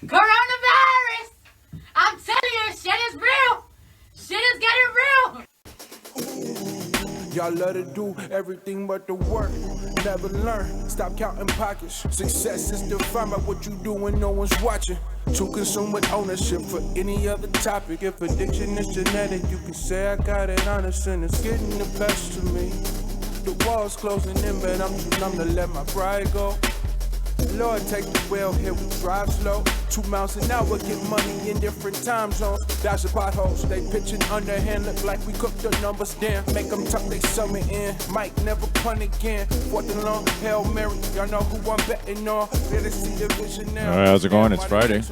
Coronavirus! I'm telling you, shit is real. Shit is getting real. Y'all love to do everything but the work. Never learn. Stop counting pockets. Success is defined by what you do when no one's watching. Too consumed with ownership for any other topic. If addiction is genetic, you can say I got it honest and it's getting the best of me. The walls closing in, but I'm too numb to let my pride go. Lord, take the wheel, here we drive slow. 2 miles an hour, get money in different time zones. Dodge the potholes, they pitching underhand, look like we cooked the numbers down. Make them tuck they summer in, Mike never punt again. 4th and long, Hail Mary, y'all know who I'm betting on. Better see the vision now. All right, how's it going? It's Friday.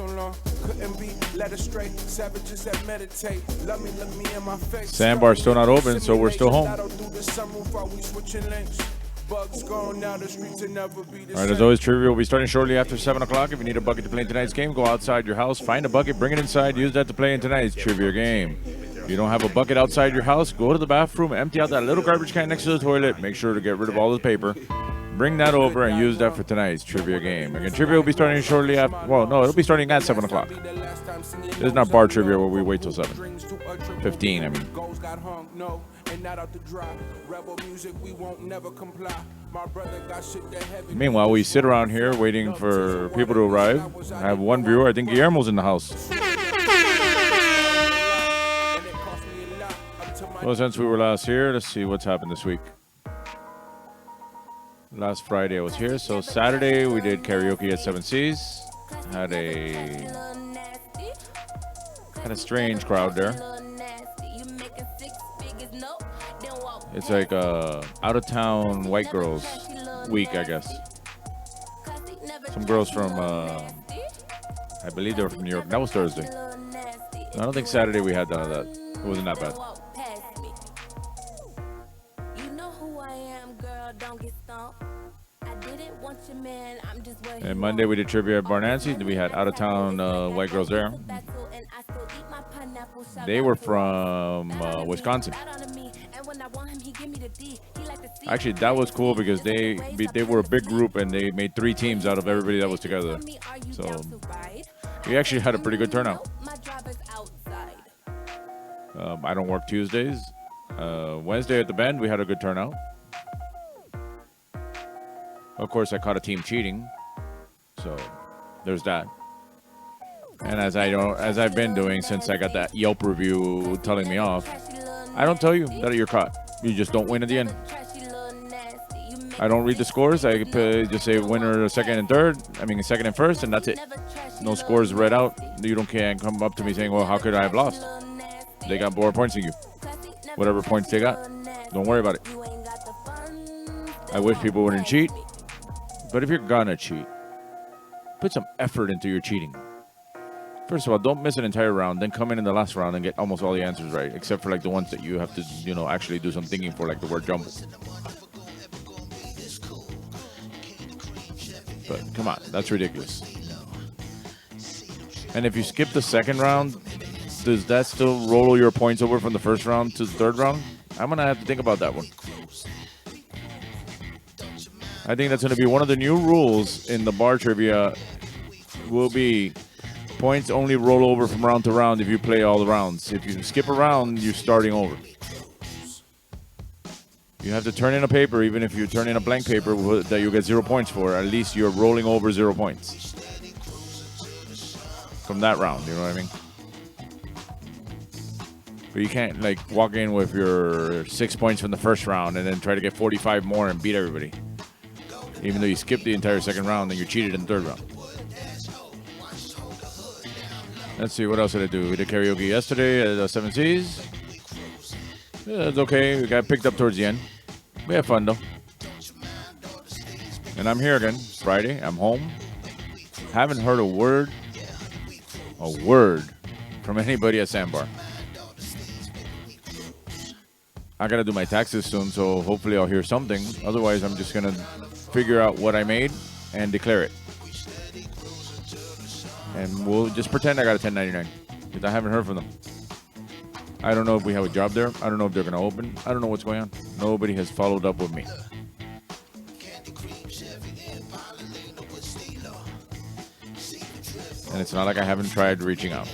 Couldn't be led astray, savages that meditate. Love me, look me in my face. Sandbar's still not open, so we're still home. All right, as always, trivia will be starting shortly after 7 o'clock. If you need a bucket to play in tonight's game, go outside your house, find a bucket, bring it inside, use that to play in tonight's trivia game. If you don't have a bucket outside your house, go to the bathroom, empty out that little garbage can next to the toilet, make sure to get rid of all the paper. Bring that over and use that for tonight's trivia game. Again, trivia will be starting shortly after, well, no, it'll be starting at 7 o'clock. This is not bar trivia where we wait till 7:15, I mean. Meanwhile, we sit around here waiting for people to arrive. I have one viewer. I think Guillermo's in the house. Well, since we were last here, let's see what's happened this week. Last Friday I was here, so Saturday we did karaoke at Seven Seas. Had a strange crowd there. It's like out of town white girls week, I guess. Some girls from I believe they were from New York. That was Thursday. I don't think Saturday we had none of that. It wasn't that bad. And Monday we did trivia at Bar Nancy. We had out of town white girls there. They were from Wisconsin. Actually, that was cool because they were a big group and they made 3 teams out of everybody that was together. So we actually had a pretty good turnout. I don't work Tuesdays. Wednesday at the Bend, we had a good turnout. Of course, I caught a team cheating, so there's that. And as I've been doing since I got that Yelp review telling me off, I don't tell you that you're caught. You just don't win at the end. I don't read the scores. I just say winner, second and first, and that's it. No scores read out. You can't come up to me saying, well, how could I have lost? They got more points than you. Whatever points they got, don't worry about it. I wish people wouldn't cheat. But if you're gonna cheat, put some effort into your cheating. First of all, don't miss an entire round, then come in the last round and get almost all the answers right, except for like the ones that you have to, actually do some thinking for, like the word jumble. But come on, that's ridiculous. And if you skip the second round, does that still roll your points over from the first round to the third round? I'm gonna have to think about that one. I think that's going to be one of the new rules in the bar trivia. Will be points only roll over from round to round if you play all the rounds. If you skip a round, you're starting over. You have to turn in a paper, even if you turn in a blank paper that you get 0 points for. At least you're rolling over 0 points from that round. You know what I mean? But you can't like walk in with your 6 points from the first round and then try to get 45 more and beat everybody. Even though you skipped the entire second round and you cheated in the third round. Let's see, what else did I do? We did karaoke yesterday at Seven Seas. Yeah, it's okay. We got picked up towards the end. We had fun, though. And I'm here again, Friday. I'm home. Haven't heard a word from anybody at Sandbar. I got to do my taxes soon, so hopefully I'll hear something. Otherwise, I'm just going to figure out what I made and declare it. And we'll just pretend I got a 1099 because I haven't heard from them. I don't know if we have a job there. I don't know if they're going to open. I don't know what's going on. Nobody has followed up with me. And it's not like I haven't tried reaching out.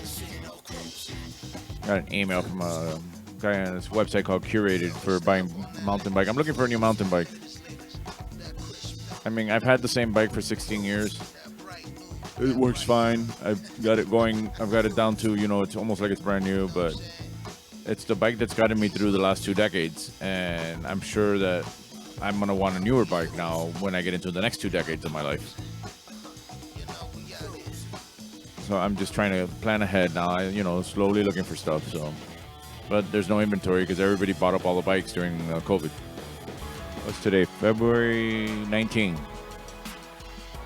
Got an email from a guy on this website called Curated for buying a mountain bike. I'm looking for a new mountain bike. I mean, I've had the same bike for 16 years. It works fine. I've got it going. I've got it down to, it's almost like it's brand new, but it's the bike that's gotten me through the last 2 decades. And I'm sure that I'm going to want a newer bike now when I get into the next 2 decades of my life. So I'm just trying to plan ahead now, slowly looking for stuff. So, but there's no inventory because everybody bought up all the bikes during COVID. What's today? February 19th.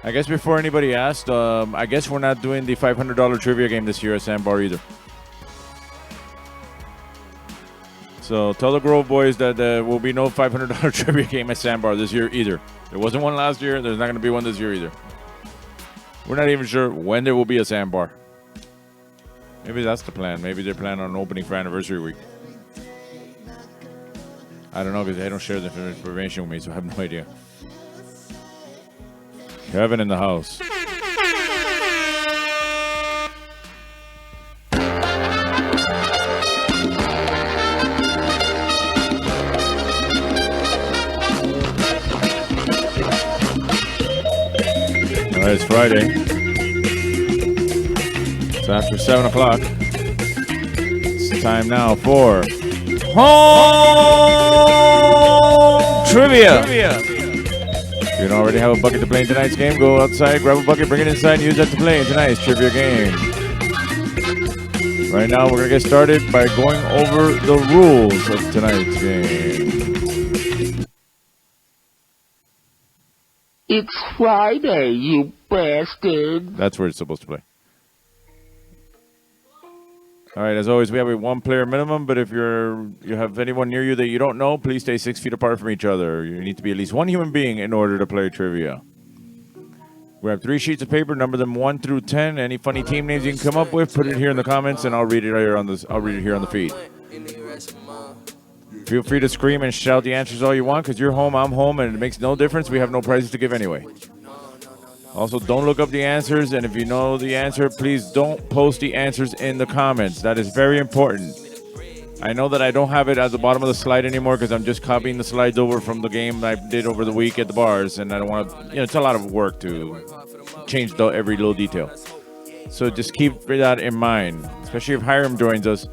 I guess before anybody asked, I guess we're not doing the $500 trivia game this year at Sandbar either. So tell the Grove boys that there will be no $500 trivia game at Sandbar this year either. There wasn't one last year. There's not going to be one this year either. We're not even sure when there will be a Sandbar. Maybe that's the plan. Maybe they're planning on opening for anniversary week. I don't know because they don't share the information with me, so I have no idea. Kevin in the house. All right, it's Friday. It's after 7 o'clock. It's time now for Home Trivia. If you don't already have a bucket to play in tonight's game, go outside, grab a bucket, bring it inside, and use that to play in tonight's trivia game. Right now, we're going to get started by going over the rules of tonight's game. It's Friday, you bastard. That's where it's supposed to play. All right, as always, we have a 1-player minimum, but if you have anyone near you that you don't know, please stay 6 feet apart from each other. You need to be at least one human being in order to play trivia. We have 3 sheets of paper, number them 1 through 10. Any funny team names you can come up with, put it here in the comments, and I'll read it here on this. I'll read it here on the feed. Feel free to scream and shout the answers all you want, because you're home, I'm home, and it makes no difference. We have no prizes to give anyway. Also, don't look up the answers, and if you know the answer, please don't post the answers in the comments. That is very important. I know that I don't have it at the bottom of the slide anymore because I'm just copying the slides over from the game I did over the week at the bars, and I don't want to, it's a lot of work to change every little detail. So just keep that in mind, especially if Hiram joins us.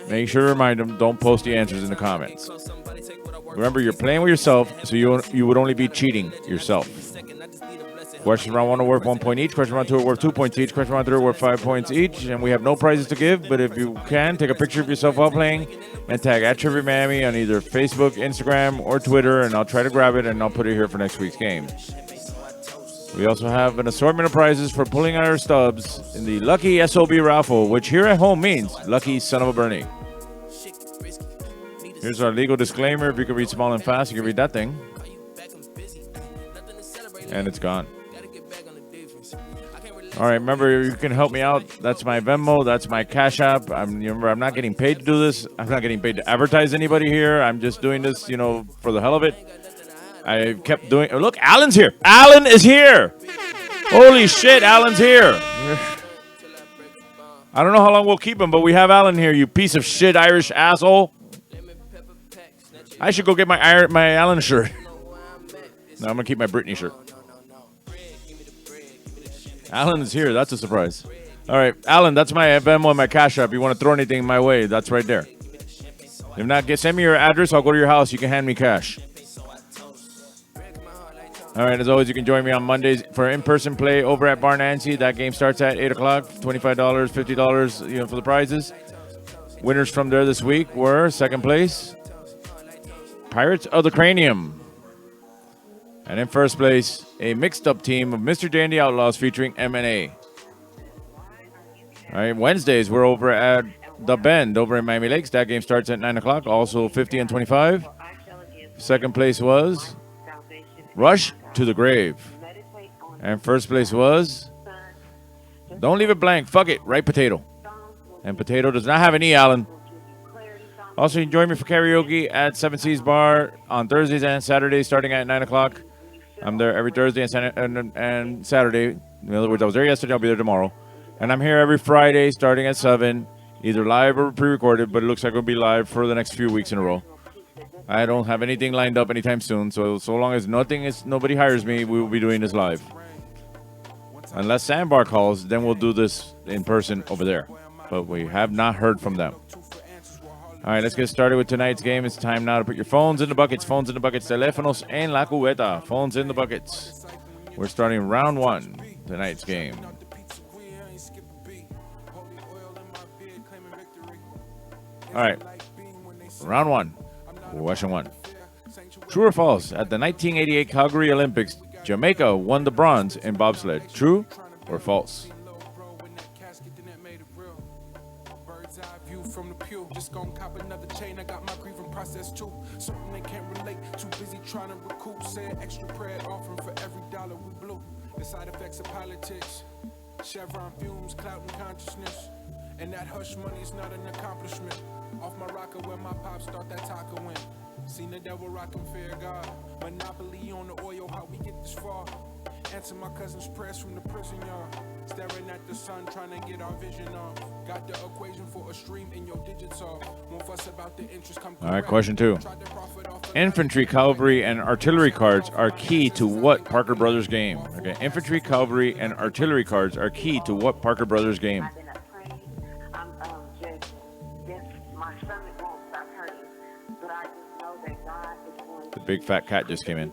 Make sure to remind him, don't post the answers in the comments. Remember, you're playing with yourself, so you would only be cheating yourself. Question round 1 are worth 1 point each. Question round 2 are worth 2 points each. Question round 3 are worth 5 points each. And we have no prizes to give, but if you can, take a picture of yourself while playing and tag @TriviaMiami on either Facebook, Instagram, or Twitter, and I'll try to grab it and I'll put it here for next week's game. We also have an assortment of prizes for pulling our stubs in the Lucky SOB raffle, which here at home means Lucky Son of a Bernie. Here's our legal disclaimer. If you can read small and fast, you can read that thing. And it's gone. All right, remember, you can help me out. That's my Venmo. That's my Cash App. Remember, I'm not getting paid to do this. I'm not getting paid to advertise anybody here. I'm just doing this, for the hell of it. I kept doing... Oh, look, Alan's here. Alan is here. Holy shit, Alan's here. I don't know how long we'll keep him, but we have Alan here, you piece of shit Irish asshole. I should go get my Alan shirt. No, I'm going to keep my Britney shirt. Alan is here. That's a surprise. All right, Alan, that's my Venmo and my Cash App. You want to throw anything my way, that's right there. If not, send me your address. I'll go to your house. You can hand me cash. All right, as always, you can join me on Mondays for in-person play over at Bar Nancy. That game starts at 8 o'clock, $25, $50, for the prizes. Winners from there this week were, second place, Pirates of the Cranium. And in first place, a mixed-up team of Mr. J and the Outlaws featuring M&A. All right, Wednesdays, we're over at The Bend over in Miami Lakes. That game starts at 9 o'clock, also 50 and 25. Second place was Rush to the Grave. And first place was, don't leave it blank, fuck it, Right Potato. And Potato does not have an E, Alan. Also, you can join me for karaoke at Seven Seas Bar on Thursdays and Saturdays starting at 9 o'clock. I'm there every Thursday and Saturday. In other words, I was there yesterday. I'll be there tomorrow. And I'm here every Friday starting at 7, either live or pre-recorded, but it looks like we'll be live for the next few weeks in a row. I don't have anything lined up anytime soon, so long as nobody hires me, we will be doing this live. Unless Sandbar calls, then we'll do this in person over there. But we have not heard from them. All right, let's get started with tonight's game. It's time now to put your phones in the buckets. Phones in the buckets. Teléfonos en la cubeta. Phones in the buckets. We're starting round 1, tonight's game. All right, round 1. Question 1. True or false? At the 1988 Calgary Olympics, Jamaica won the bronze in bobsled. True or false? From the pew, just gon' cop another chain. I got my grieving process too. Something they can't relate. Too busy trying to recoup. Said extra prayer offering for every dollar we blew. The side effects of politics. Chevron fumes, clouding consciousness. And that hush money's not an accomplishment. Off my rocker where my pops thought that taco went. Seen the devil rockin' fear God. Monopoly on the oil, how we get this far. Answer my cousin's prayers from the prison yard. Staring at the sun, trying to get our vision off. Got the equation for a stream in your digits off. Won't fuss about the interest, come All right, question 2. Infantry, cavalry, and artillery cards are key to what Parker Brothers game? Okay, infantry, cavalry, and artillery cards are key to what Parker Brothers game? I've been up praying. I'm just my stomach won't stop hurting. But I just know that God is going The big fat cat just came in.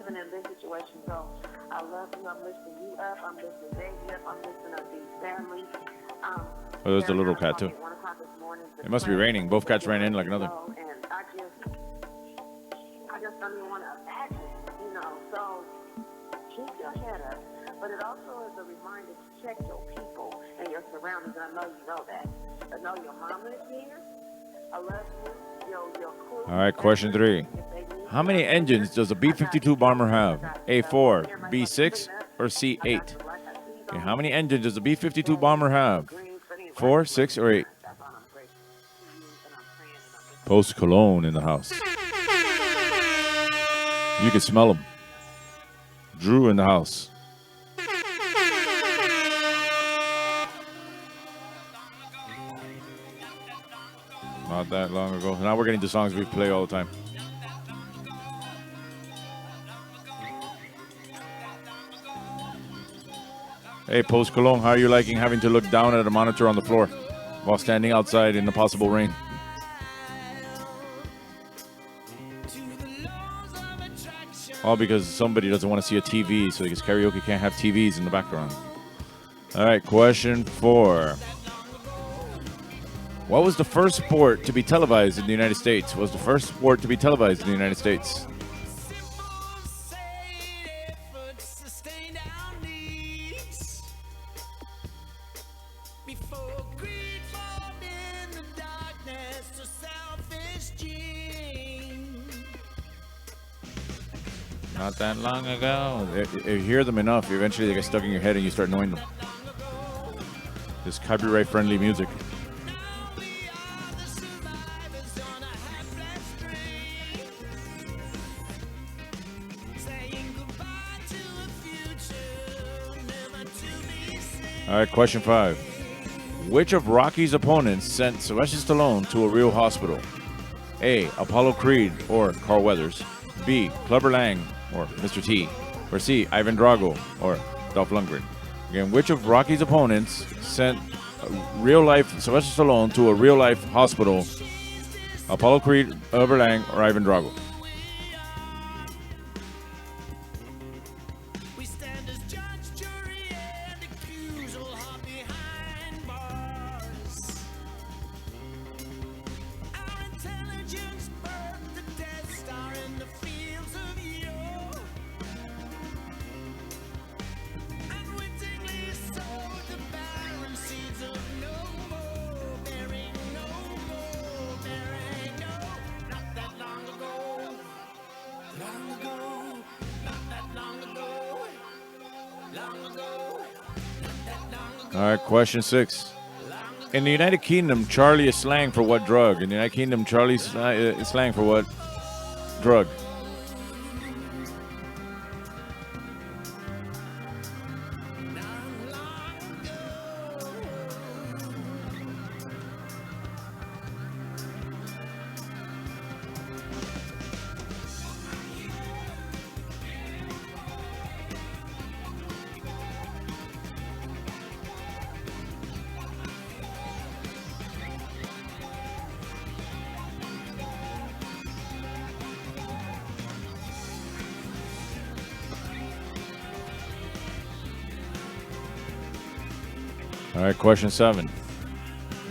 even in this situation. So I love you. I'm lifting you up. I'm lifting baby up. I'm lifting up these families. Oh, there's the little cat too. It must be raining. Both cats ran in like nothing. And I just don't even want to imagine, you know. So keep your head up. But it also is a reminder to check your people and your surroundings. And I know you know that. I know your mama is here. I love you. You're cool. All right, question 3. How many engines does a B-52 bomber have? A4, B6, or C8? Okay, how many engines does a B-52 bomber have? 4, 6, or 8? Post Cologne in the house. You can smell him. Drew in the house. Not that long ago. Now we're getting to songs we play all the time. Hey, Post Cologne, how are you liking having to look down at a monitor on the floor while standing outside in the possible rain? All because somebody doesn't want to see a TV, so because karaoke can't have TVs in the background. All right, question 4. What was the first sport to be televised in the United States? What was the first sport to be televised in the United States? Not that long ago. If you hear them enough, eventually they get stuck in your head and you start knowing them. This copyright-friendly music. All right, question 5. Which of Rocky's opponents sent Sylvester Stallone to a real hospital? A. Apollo Creed or Carl Weathers. B. Clubber Lang or Mr. T. Or C. Ivan Drago or Dolph Lundgren. Again, which of Rocky's opponents sent real-life Sylvester Stallone to a real-life hospital? Apollo Creed, Clubber Lang, or Ivan Drago? All right, question 6. In the United Kingdom, Charlie is slang for what drug? In the United Kingdom, Charlie is slang for what drug? All right, question 7.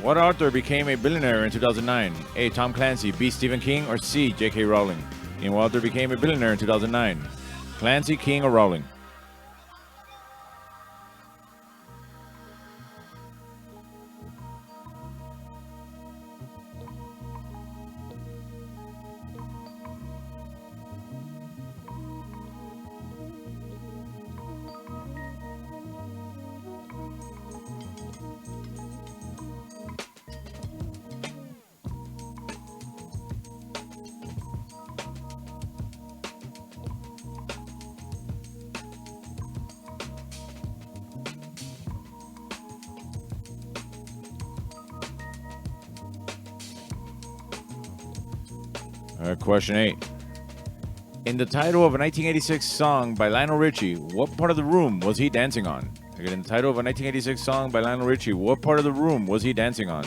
What author became a billionaire in 2009? A. Tom Clancy, B. Stephen King, or C. J.K. Rowling? And what author became a billionaire in 2009? Clancy, King, or Rowling? Question 8. In the title of a 1986 song by Lionel Richie, what part of the room was he dancing on? Again, in the title of a 1986 song by Lionel Richie, what part of the room was he dancing on?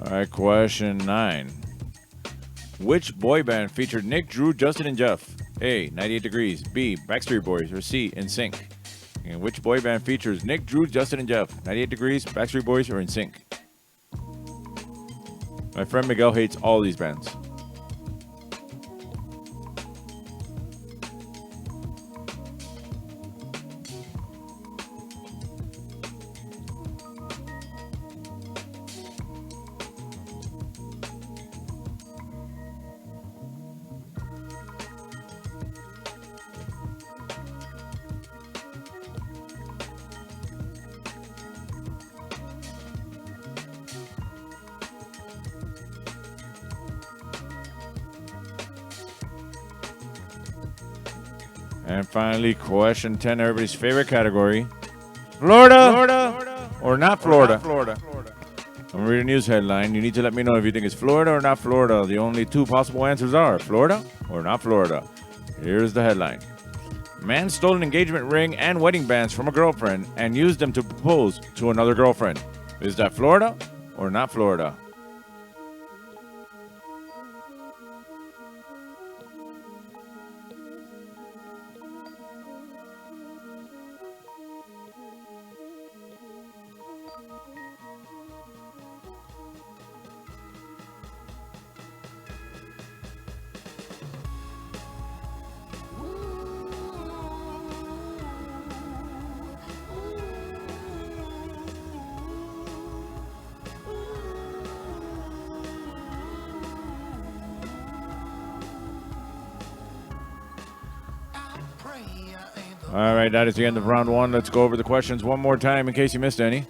All right, question 9. Which boy band featured Nick, Drew, Justin, and Jeff? A. 98 Degrees. B. Backstreet Boys. Or C. NSYNC. And which boy band features Nick, Drew, Justin, and Jeff? 98 Degrees, Backstreet Boys, or NSYNC? My friend Miguel hates all these bands. And finally, question 10, everybody's favorite category. Florida or not Florida? I'm reading a news headline. You need to let me know if you think it's Florida or not Florida. The only two possible answers are Florida or not Florida. Here's the headline. Man stole an engagement ring and wedding bands from a girlfriend and used them to propose to another girlfriend. Is that Florida or not Florida? All right, that is the end of round 1. Let's go over the questions one more time in case you missed any.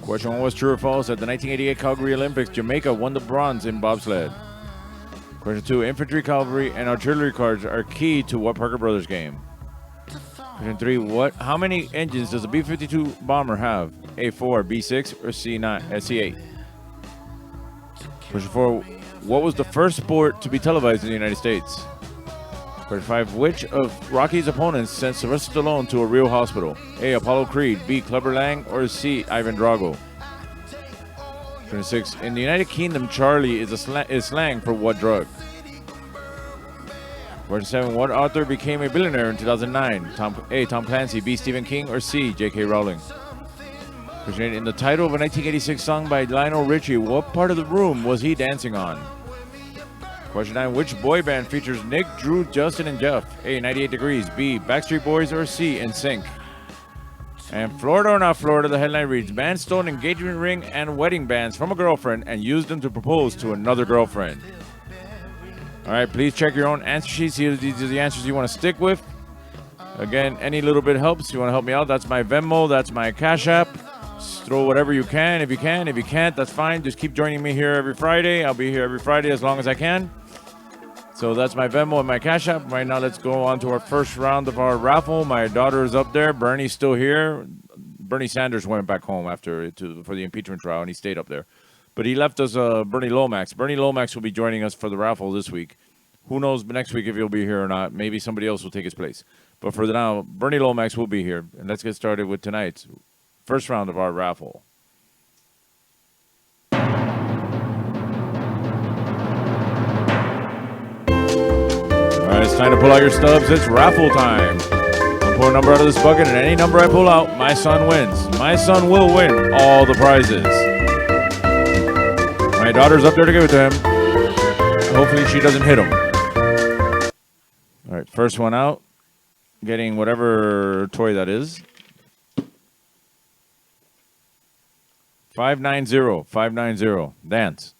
Question 1 was true or false. At the 1988 Calgary Olympics, Jamaica won the bronze in bobsled. Question 2, infantry, cavalry, and artillery cards are key to what Parker Brothers game? Question 3, how many engines does a B-52 bomber have? A4, B6, or C9, C8? Question 4, what was the first sport to be televised in the United States? Question 5, which of Rocky's opponents sent Sylvester Stallone to a real hospital? A. Apollo Creed, B. Clubber Lang, or C. Ivan Drago? Question 6, in the United Kingdom, Charlie is slang for what drug? Question 7, what author became a billionaire in 2009? A. Tom Clancy, B. Stephen King, or C. J.K. Rowling? Question 8, in the title of a 1986 song by Lionel Richie, what part of the room was he dancing on? Question 9, which boy band features Nick, Drew, Justin, and Jeff? A. 98 Degrees, B. Backstreet Boys, or C. NSYNC? And Florida or not Florida, the headline reads, man stole an engagement ring and wedding bands from a girlfriend and used them to propose to another girlfriend. All right, please check your own answer sheets. These are the answers you want to stick with. Again, any little bit helps. You want to help me out, that's my Venmo, that's my Cash App. Just throw whatever you can. If you can, if you can't, that's fine. Just keep joining me here every Friday. I'll be here every Friday as long as I can. So that's my Venmo and my Cash App. Right now, let's go on to our first round of our raffle. My daughter is up there. Bernie's still here. Bernie Sanders went back home for the impeachment trial, and he stayed up there. But he left us Bernie Lomax. Bernie Lomax will be joining us for the raffle this week. Who knows next week if he'll be here or not. Maybe somebody else will take his place. But for now, Bernie Lomax will be here. And let's get started with tonight's first round of our raffle. All right, it's time to pull out your stubs. It's raffle time. I'll pull a number out of this bucket, and any number I pull out, my son wins. My son will win all the prizes. My daughter's up there to give it to him. Hopefully she doesn't hit him. All right, first one out. Getting whatever toy that is. 590. 590. Dance.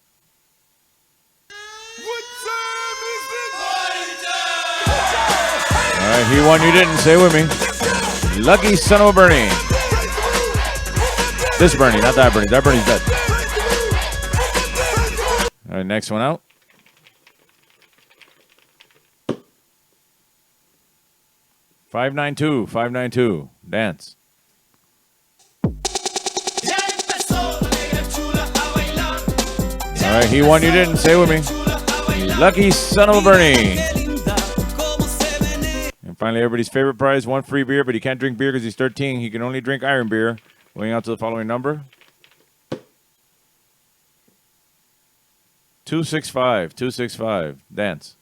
All right, he won, you didn't. Say with me. Lucky son of a Bernie. This Bernie, not that Bernie. That Bernie's dead. All right, next one out. $592. $592. Dance. All right, he won, you didn't. Say with me. Lucky son of a Bernie. And finally, everybody's favorite prize, one free beer, but he can't drink beer because he's 13. He can only drink iron beer. Going out to the following number. 265. 265. Dance.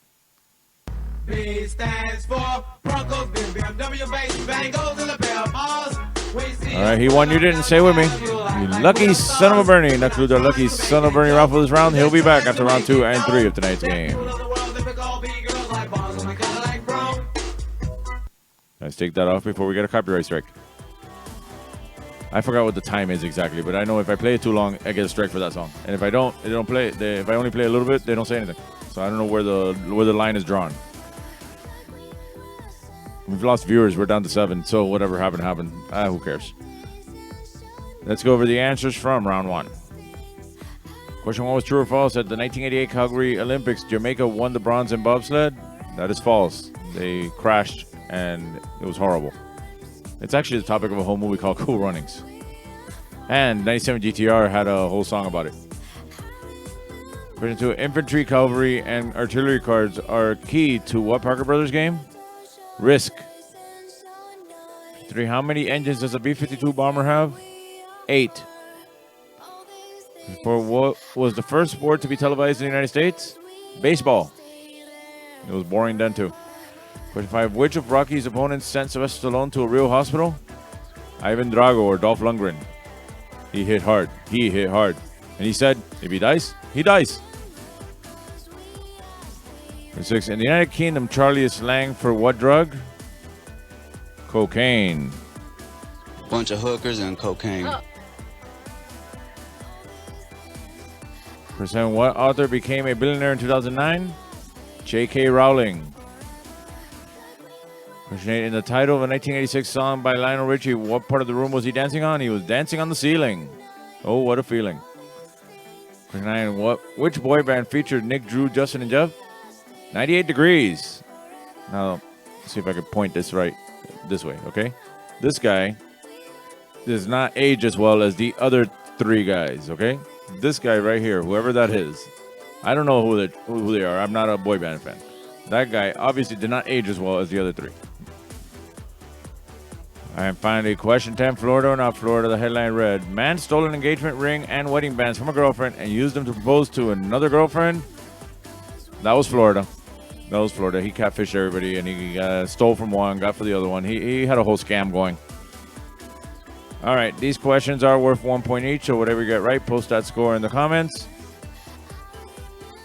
B stands for Broncos, BMW, Bengals, and the Bears. All right, he won, you didn't. Say with me. You lucky son of a Bernie. That concludes our lucky son of a Bernie raffle this round. He'll be back after round 2 and 3 of tonight's game. Let's take that off before we get a copyright strike. I forgot what the time is exactly, but I know if I play it too long, I get a strike for that song. And if I don't, they don't play it. If I only play a little bit, they don't say anything. So I don't know where the line is drawn. We've lost viewers. We're down to 7. So whatever happened, happened. Who cares? Let's go over the answers from round 1. Question 1 was true or false. At the 1988 Calgary Olympics, Jamaica won the bronze in bobsled. That is false. They crashed, and it was horrible. It's actually the topic of a whole movie called Cool Runnings. And 97 GTR had a whole song about it. Question 2, infantry, cavalry, and artillery cards are key to what Parker Brothers game? Risk. 3, how many engines does a B-52 bomber have? 8. 4, what was the first sport to be televised in the United States? Baseball. It was boring then too. Question 5, which of Rocky's opponents sent Sylvester Stallone to a real hospital? Ivan Drago or Dolph Lundgren. He hit hard. He hit hard. And he said, if he dies, he dies. Question 6, in the United Kingdom, Charlie is slang for what drug? Cocaine. Bunch of hookers and cocaine. Question 7, what author became a billionaire in 2009? J.K. Rowling. Question 8, in the title of a 1986 song by Lionel Richie, what part of the room was he dancing on? He was dancing on the ceiling. Oh, what a feeling. Question 9, which boy band featured Nick, Drew, Justin, and Jeff? 98 Degrees. Now, let's see if I can point this right this way, okay? This guy does not age as well as the other 3 guys, okay? This guy right here, whoever that is, I don't know who they are. I'm not a boy band fan. That guy obviously did not age as well as the other 3. And finally, question 10, Florida or not Florida, the headline read, man stole an engagement ring and wedding bands from a girlfriend and used them to propose to another girlfriend. That was Florida. That was Florida. He catfished everybody, and he stole from one, got for the other one. He had a whole scam going. All right, these questions are worth 1 point each, so whatever you get right, post that score in the comments.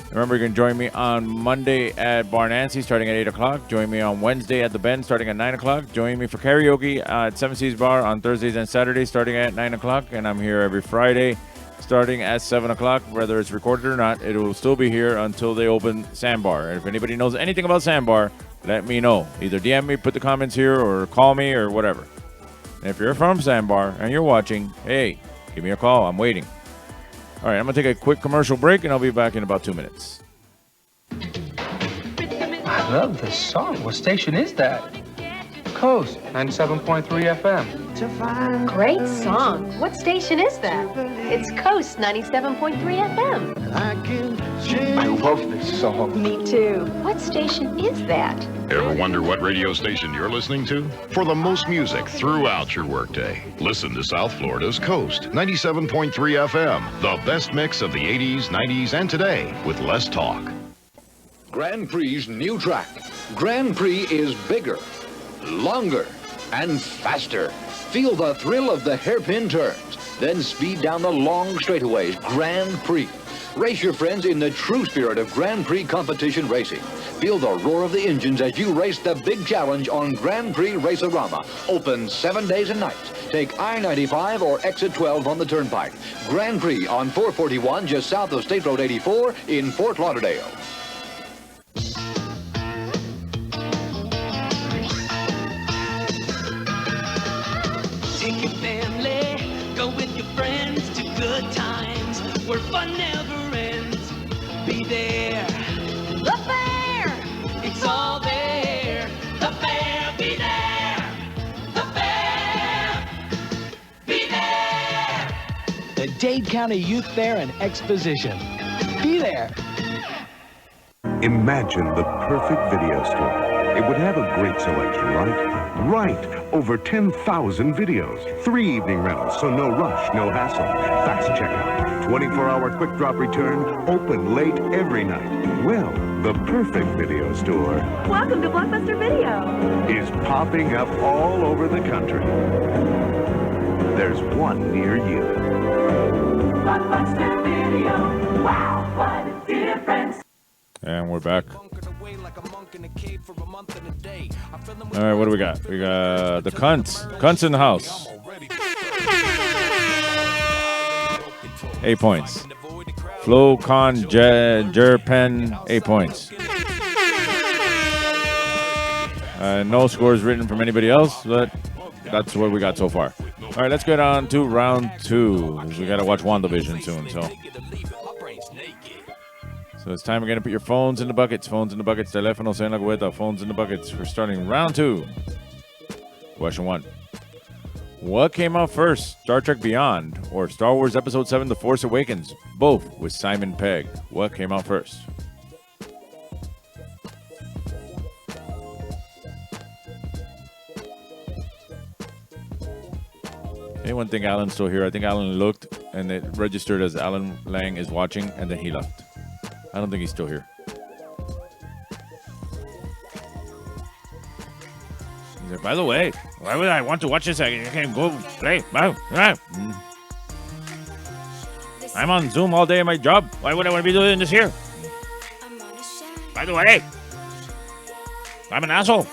Remember, you can join me on Monday at Bar Nancy starting at 8 o'clock. Join me on Wednesday at The Bend starting at 9 o'clock. Join me for karaoke at Seven Seas Bar on Thursdays and Saturdays starting at 9 o'clock. And I'm here every Friday starting at 7 o'clock. Whether it's recorded or not, it will still be here until they open Sandbar. And if anybody knows anything about Sandbar, let me know. Either DM me, put the comments here, or call me, or whatever. And if you're from Sandbar and you're watching, hey, give me a call. I'm waiting. All right, I'm going to take a quick commercial break, and I'll be back in about 2 minutes. love this song. What station is that? Coast 97.3 FM. Great song. What station is that? It's Coast 97.3 FM. I love this song. Me too. What station is that? Ever wonder what radio station you're listening to? For the most music throughout your workday, listen to South Florida's Coast 97.3 FM. The best mix of the 80s, 90s, and today with less talk. Grand Prix's new track. Grand Prix is bigger, longer, and faster. Feel the thrill of the hairpin turns, then speed down the long straightaways. Grand Prix. Race your friends in the true spirit of Grand Prix competition racing. Feel the roar of the engines as you race the big challenge on Grand Prix Race-A-Rama. Open 7 days and nights. Take I-95 or Exit 12 on the Turnpike. Grand Prix on 441 just south of State Road 84 in Fort Lauderdale. Take your family, go with your friends to good times where fun never ends. Be there. The fair! It's all there. The fair, be there. The fair, be there. The Dade County Youth Fair and Exposition. Be there. Imagine the perfect video store. It would have a great selection, right? Right! Over 10,000 videos. 3 evening rentals, so no rush, no hassle. Fast checkout. 24-hour quick drop return. Open late every night. Well, the perfect video store Welcome to Blockbuster Video. is popping up all over the country. There's one near you. Blockbuster Video. Wow, what a difference. And we're back. All right, what do we got? We got the cunts. Cunts in the house. 8 points. Flo Con Jerpen, 8 points. No scores written from anybody else, but that's what we got so far. All right, let's get on to round 2. We got to watch WandaVision soon, So it's time again to put your phones in the buckets. Phones in the buckets. Teléfonos en la cubeta. Phones in the buckets. We're starting round 2. Question 1. What came out first? Star Trek Beyond or Star Wars Episode 7 The Force Awakens? Both with Simon Pegg. What came out first? Anyone think Alan's still here? I think Alan looked and it registered as Alan Lang is watching and then he left. I don't think he's still here. He's like, by the way, why would I want to watch this? I can't go play. I'm on Zoom all day at my job. Why would I want to be doing this here? By the way, I'm an asshole.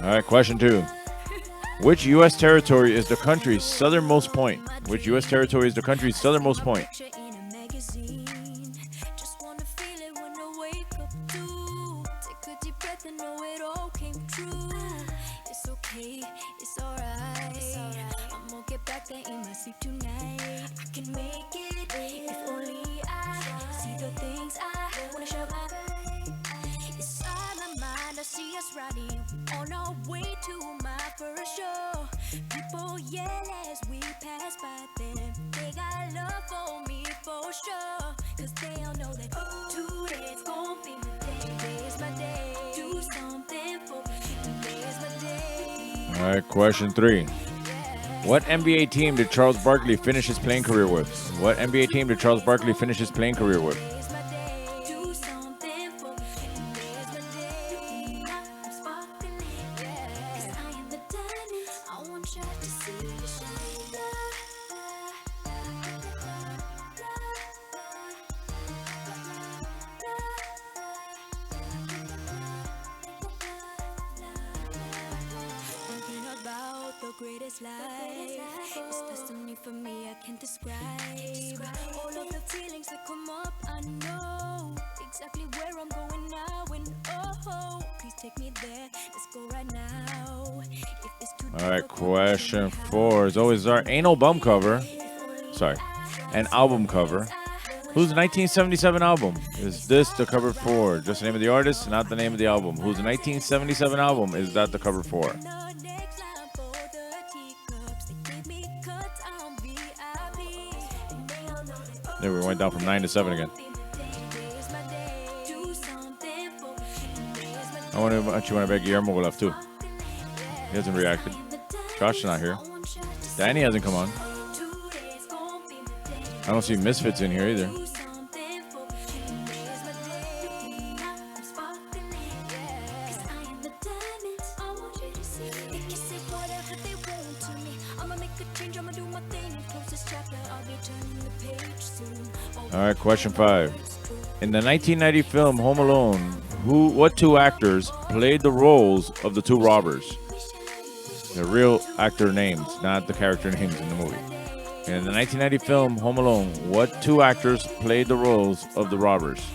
All right, question 2. Which U.S. territory is the country's southernmost point? Which U.S. territory is the country's southernmost point? All right, question 3. What NBA team did Charles Barkley finish his playing career with? What NBA team did Charles Barkley finish his playing career with? All right, question 4 is always our anal bum cover. Sorry, an album cover. Whose 1977 album is this the cover for? Just the name of the artist, not the name of the album. Whose 1977 album is that the cover for? There, we went down from 9 to 7 again. I want to beg Guillermo left too. He hasn't reacted. Josh is not here. Danny hasn't come on. I don't see Misfits in here either. All right, question 5. In the 1990 film Home Alone, what two actors played the roles of the two robbers? The real actor names, not the character names in the movie. In the 1990 film Home Alone, what two actors played the roles of the robbers?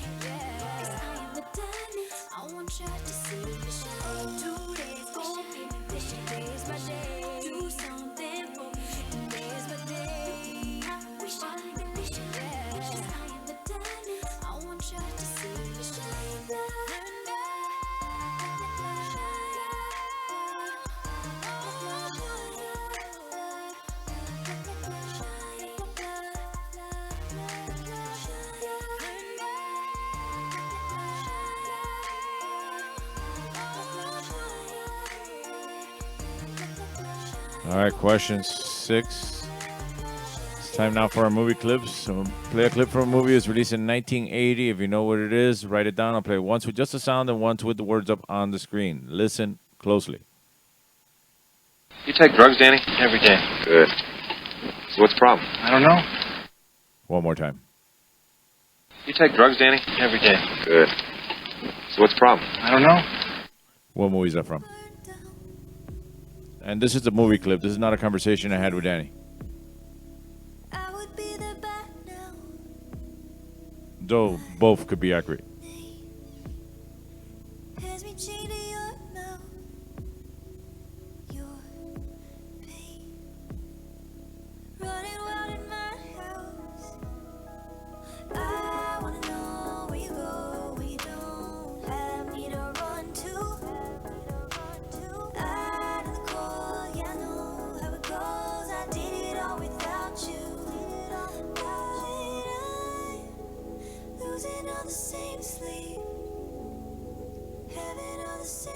All right, question 6. It's time now for our movie clips. So play a clip from a movie that's released in 1980. If you know what it is, write it down. I'll play once with just the sound and once with the words up on the screen. Listen closely. You take drugs, Danny? Every day. Good. So what's the problem? I don't know. One more time. You take drugs, Danny? Every day. Good. So what's the problem? I don't know. What movie is that from? And this is the movie clip. This is not a conversation I had with Danny. Though both could be accurate.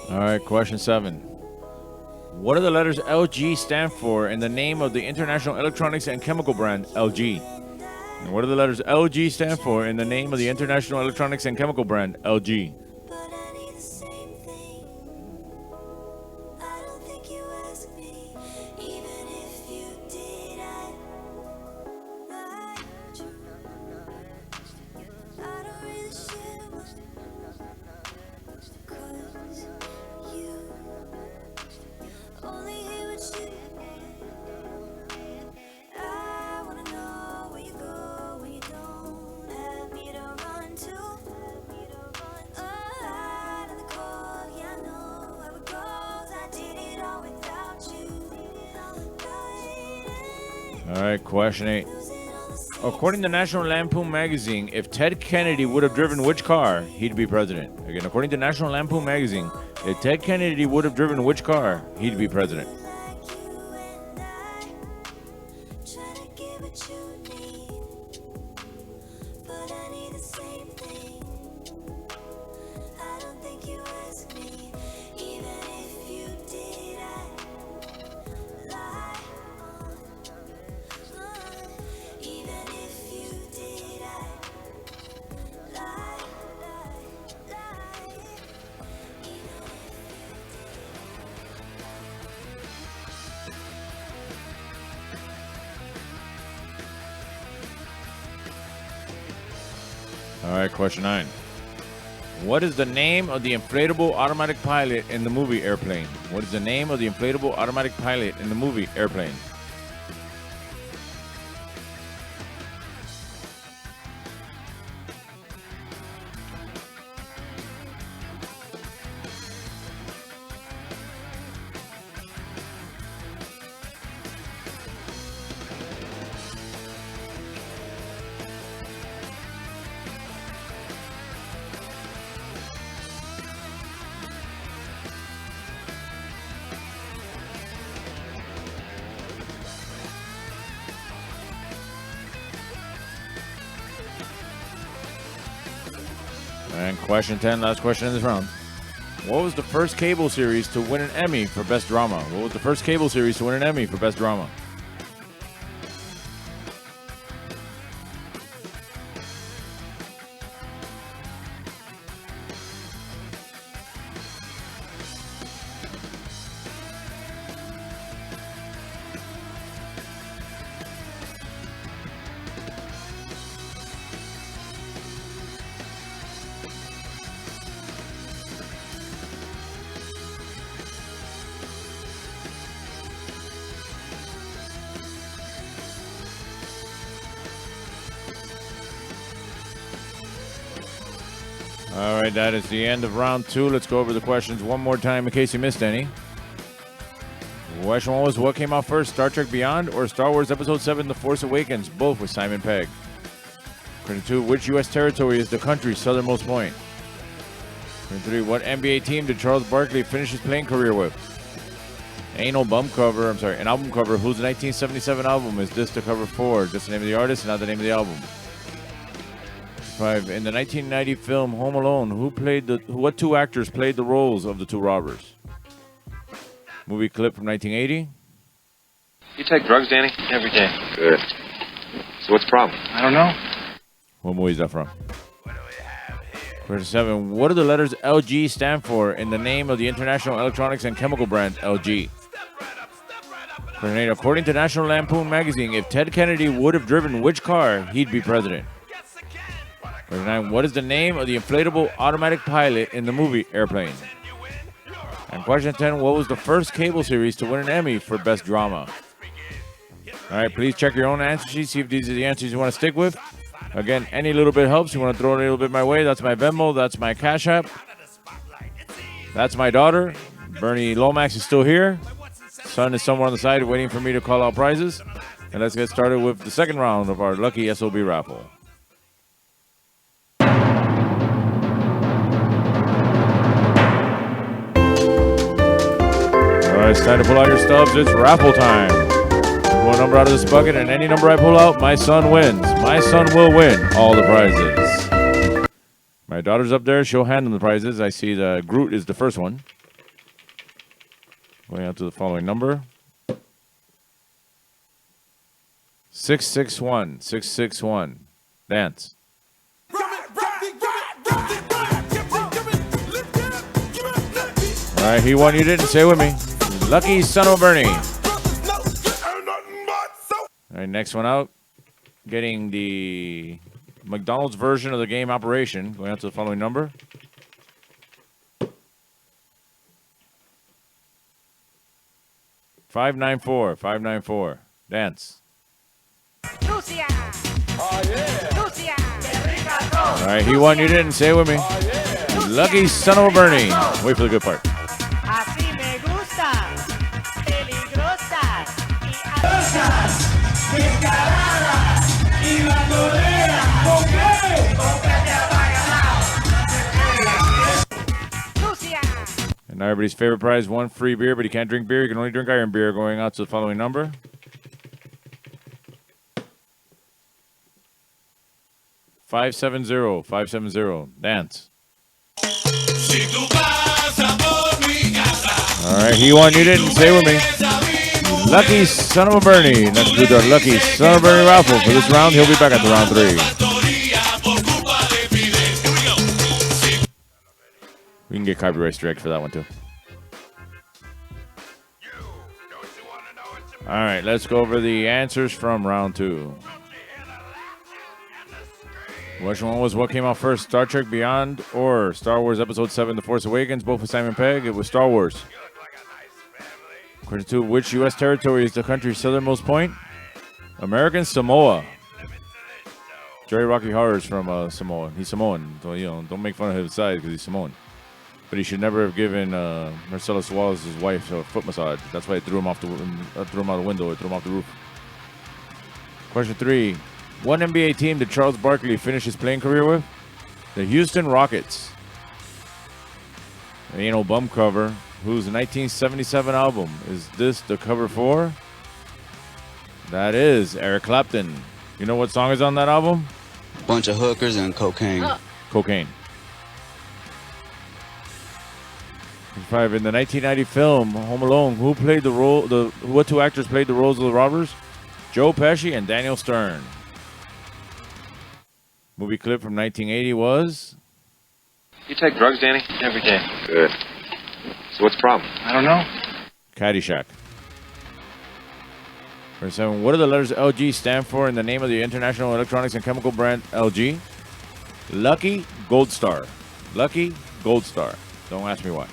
All right, question 7. What do the letters LG stand for in the name of the international electronics and chemical brand LG? And what do the letters LG stand for in the name of the international electronics and chemical brand LG? All right, question 8. According to National Lampoon magazine, if Ted Kennedy would have driven which car, he'd be president. Again, according to National Lampoon magazine, if Ted Kennedy would have driven which car, he'd be president. All right, question 9. What is the name of the inflatable automatic pilot in the movie Airplane? What is the name of the inflatable automatic pilot in the movie Airplane? And question 10, last question in this round. What was the first cable series to win an Emmy for Best Drama? What was the first cable series to win an Emmy for Best Drama? All right, that is the end of round 2. Let's go over the questions one more time in case you missed any. Question 1 was, what came out first, Star Trek Beyond or Star Wars Episode 7, The Force Awakens, both with Simon Pegg? Question 2, which U.S. territory is the country's southernmost point? Question 3, what NBA team did Charles Barkley finish his playing career with? An album cover, whose 1977 album is this the cover for? Just the name of the artist, not the name of the album. 5, in the 1990 film Home Alone, what two actors played the roles of the two robbers? Movie clip from 1980. You take drugs, Danny? Every day. Good. So what's the problem? I don't know. What movie is that from? Question 7, what do the letters LG stand for in the name of the international electronics and chemical brand LG? Question 8, according to National Lampoon magazine, if Ted Kennedy would have driven which car, he'd be president. Question 9, what is the name of the inflatable automatic pilot in the movie Airplane? And question 10, what was the first cable series to win an Emmy for Best Drama? All right, please check your own answer sheet, see if these are the answers you want to stick with. Again, any little bit helps. You want to throw a little bit my way, that's my Venmo, that's my Cash App. That's my daughter. Bernie Lomax is still here. Son is somewhere on the side waiting for me to call out prizes. And let's get started with the second round of our Lucky SOB raffle. All right, it's time to pull out your stubs. It's raffle time. Pull a number out of this bucket, and any number I pull out, my son wins. My son will win all the prizes. My daughter's up there. She'll hand them the prizes. I see the Groot is the first one. Going out to the following number. 661. 661. Dance. All right, he won. You didn't. Say it with me. Lucky son of a Bernie. All right, next one out. Getting the McDonald's version of the game Operation. Going out to the following number. 594. 594. Dance. Lucia. Oh, yeah. Lucia. All right, he won. You didn't. Say it with me. Lucky son of a Bernie. Wait for the good part. Así me gusta. Peligrosas. Y bandoleras. ¿Con qué? Con que te vaya. Lucia. And now everybody's favorite prize, one free beer, but you can't drink beer. You can only drink iron beer. Going out to the following number. 570. 570. Dance. All right, he won. You didn't. Stay with me. Lucky son of a Bernie. Let's do the Lucky son of a Bernie raffle for this round. He'll be back at the round 3. We can get copyright strike for that one too. All right, let's go over the answers from round 2. Question 1 was, what came out first, Star Trek Beyond or Star Wars Episode 7, The Force Awakens, both with Simon Pegg? It was Star Wars. Question 2, which U.S. territory is the country's southernmost point? American Samoa. Jerry Rocky Horror is from Samoa. He's Samoan, so don't make fun of his side because he's Samoan. But he should never have given Marcellus Wallace, his wife, a foot massage. That's why it threw him out the window. It threw him off the roof. Question 3. What NBA team did Charles Barkley finish his playing career with? The Houston Rockets. The anal bum cover, whose 1977 album is this the cover for? That is Eric Clapton. You know what song is on that album? Bunch of hookers and cocaine. Cocaine. 5. In the 1990 film Home Alone, who played the role? What two actors played the roles of the robbers? Joe Pesci and Daniel Stern. Movie clip from 1980 was. You take drugs, Danny? Every day. Good. So what's the problem? I don't know. Caddyshack. Verse 7. What do the letters LG stand for in the name of the international electronics and chemical brand LG? Lucky Gold Star. Lucky Gold Star. Don't ask me why.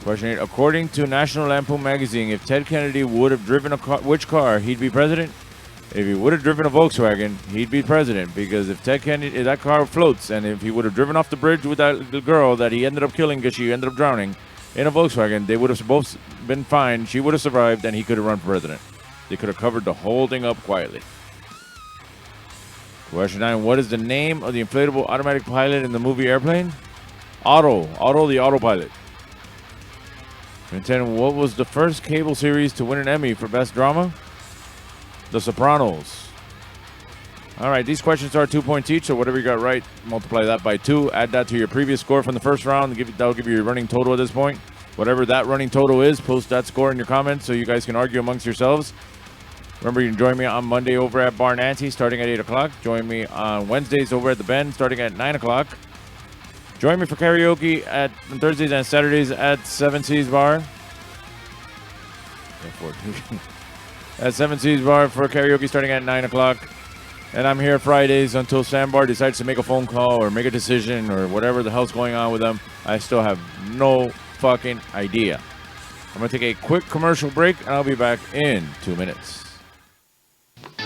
Question 8. According to National Lampoon magazine, if Ted Kennedy would have driven a car, which car, he'd be president? If he would have driven a Volkswagen, he'd be president. Because if Ted Kennedy, if that car floats, and if he would have driven off the bridge with that the girl that he ended up killing because she ended up drowning in a Volkswagen, they would have both been fine. She would have survived, and he could have run for president. They could have covered the whole thing up quietly. Question 9. What is the name of the inflatable automatic pilot in the movie Airplane? Otto the autopilot. And 10. What was the first cable series to win an Emmy for Best Drama? The Sopranos. All right, these questions are 2 points each, so whatever you got right, multiply that by 2. Add that to your previous score from the first round. That'll give you your running total at this point. Whatever that running total is, post that score in your comments so you guys can argue amongst yourselves. Remember, you can join me on Monday over at Bar Nancy starting at 8 o'clock. Join me on Wednesdays over at The Bend starting at 9 o'clock. Join me for karaoke on Thursdays and Saturdays at 7 Seas Bar. At 7 Seas Bar for karaoke starting at 9 o'clock. And I'm here Fridays until Sandbar decides to make a phone call or make a decision or whatever the hell's going on with them. I still have no fucking idea. I'm going to take a quick commercial break, and I'll be back in 2 minutes.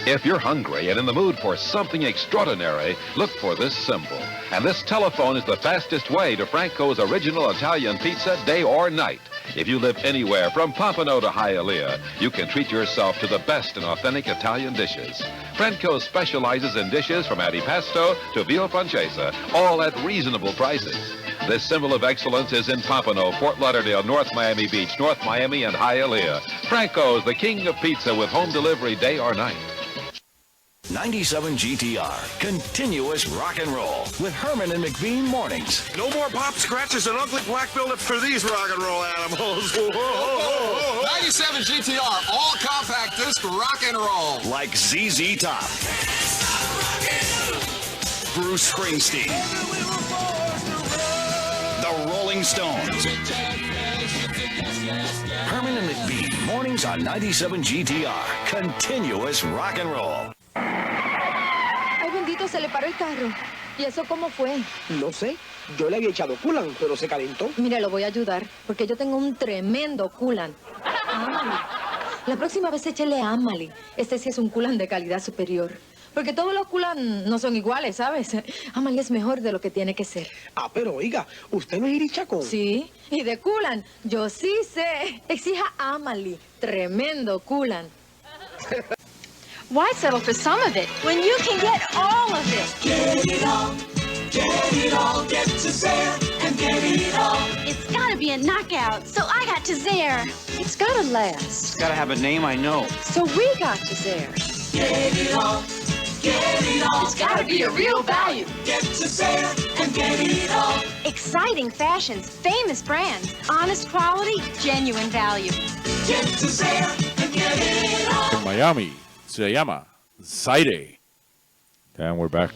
If you're hungry and in the mood for something extraordinary, look for this symbol. And this telephone is the fastest way to Franco's original Italian pizza, day or night. If you live anywhere from Pompano to Hialeah, you can treat yourself to the best in authentic Italian dishes. Franco specializes in dishes from antipasto to veal francese, all at reasonable prices. This symbol of excellence is in Pompano, Fort Lauderdale, North Miami Beach, North Miami, and Hialeah. Franco's, the king of pizza with home delivery day or night. 97 GTR, continuous rock and roll with Herman and McBean mornings. No more pop scratches and ugly black buildup for these rock and roll animals. 97 GTR, all compact disc rock and roll. Like ZZ Top, Bruce Springsteen, the Rolling Stones. Herman and McBean, mornings on 97 GTR, continuous rock and roll. Ay, bendito, se le paró el carro. ¿Y eso cómo fue? No sé. Yo le había echado coolant, pero se calentó. Mira, lo voy a ayudar, porque yo tengo un tremendo coolant. Amali. La próxima vez échele Amali. Este sí es un coolant de calidad superior. Porque todos los coolant no son iguales, ¿sabes? Amali es mejor de lo que tiene que ser. Ah, pero oiga, ¿usted no es Irichacón? Sí, y de coolant, yo sí sé. Exija Amali. Tremendo coolant. Why settle for some of it when you can get all of it? Get it all, get to Zare and get it all. It's gotta be a knockout, so I got to Zare. It's gotta last. It's gotta have a name I know. So we got to Zare. Get it all, It's gotta be a real value. Get to Zare and get it all. Exciting fashions, famous brands, honest quality, genuine value. Get to Zare and get it all. From Miami, se llama Zaire. And we're back.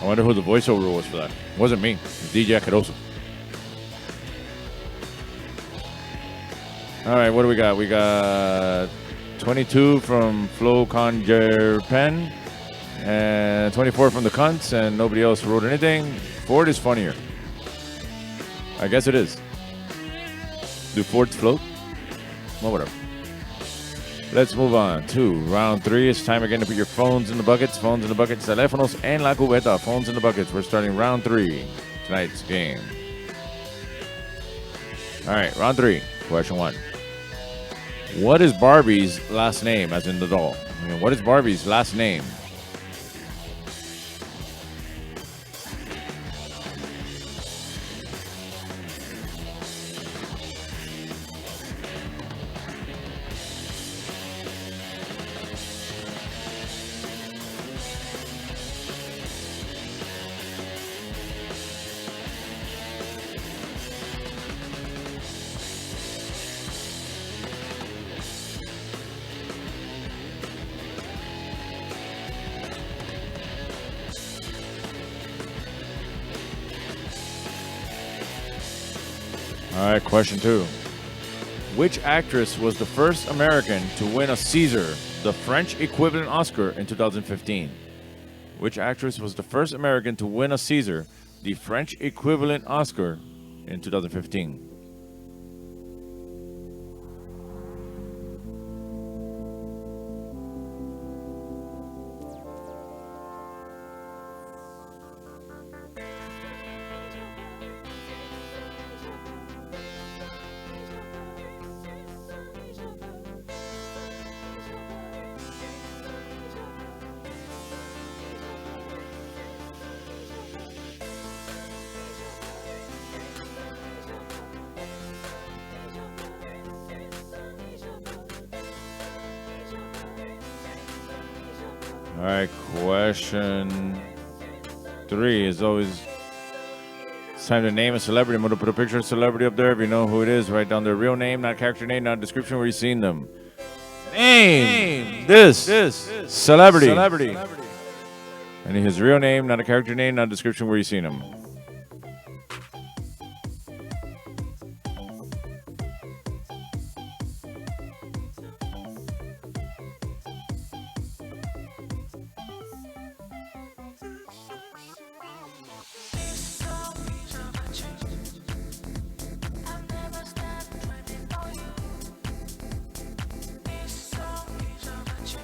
I wonder who the voiceover was for that. It wasn't me. It was DJ Caroso. All right, what do we got? We got 22 from Flo Conjure Pen and 24 from the Cunts, and nobody else wrote anything. Ford is funnier. I guess it is. Do Fords float? Well, whatever. Let's move on to round 3. It's time again to put your phones in the buckets. Phones in the buckets. Teléfonos en la cubeta. Phones in the buckets. We're starting round 3. Tonight's game. All right, round 3. Question 1. What is Barbie's last name, as in the doll? I mean, what is Barbie's last name? All right, question 2. Which actress was the first American to win a César, the French equivalent Oscar, in 2015? Which actress was the first American to win a César, the French equivalent Oscar, in 2015? All right, question 3 is always, it's time to name a celebrity. I'm going to put a picture of a celebrity up there. If you know who it is, write down their real name, not character name, not description where you've seen them. Name this celebrity. And his real name, not a character name, not a description where you've seen him.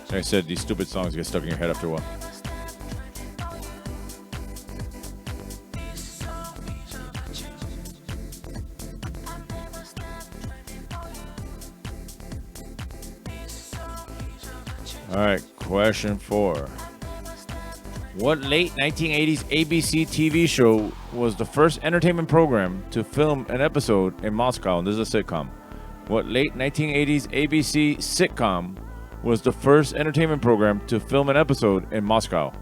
Like I said, these stupid songs get stuck in your head after a while. All right, question 4. What late 1980s ABC TV show was the first entertainment program to film an episode in Moscow? And this is a sitcom. What late 1980s ABC sitcom was the first entertainment program to film an episode in Moscow?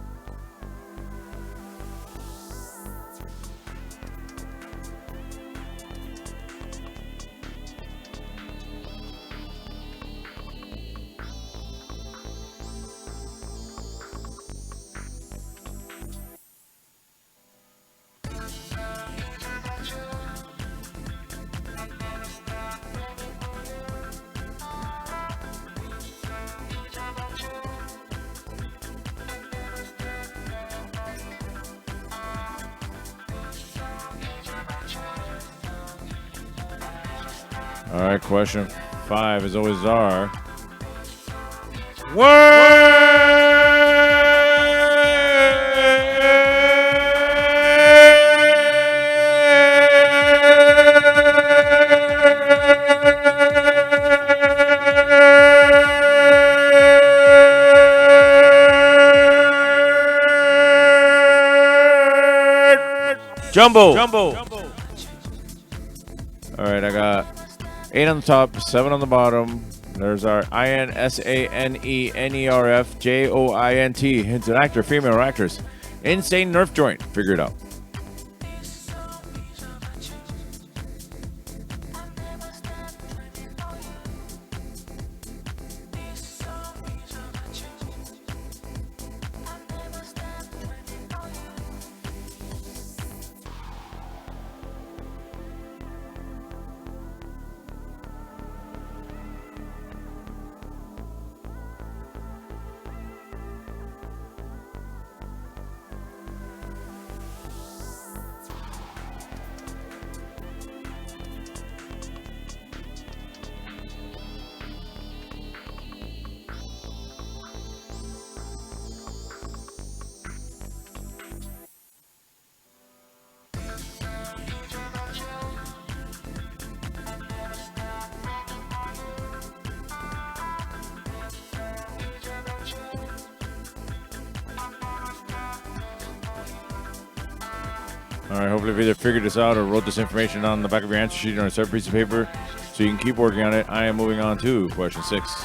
All right, question 5 is always our Jumbo. All right, I got 8 on the top, 7 on the bottom. There's our INSANENERFJOINT. It's an actor, female or actress. Insane nerf joint. Figure it out. All right, hopefully you've either figured this out or wrote this information on the back of your answer sheet on a separate piece of paper so you can keep working on it. I am moving on to question 6.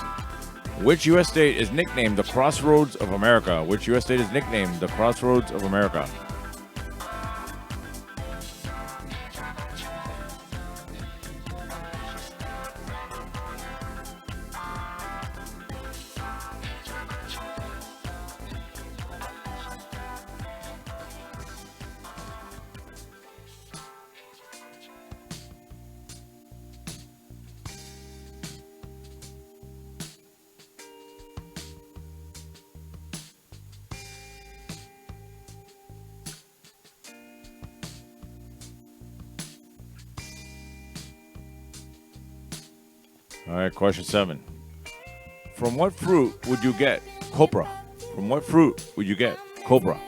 Which U.S. state is nicknamed the Crossroads of America? Which U.S. state is nicknamed the Crossroads of America? All right, question 7. From what fruit would you get copra? From what fruit would you get copra?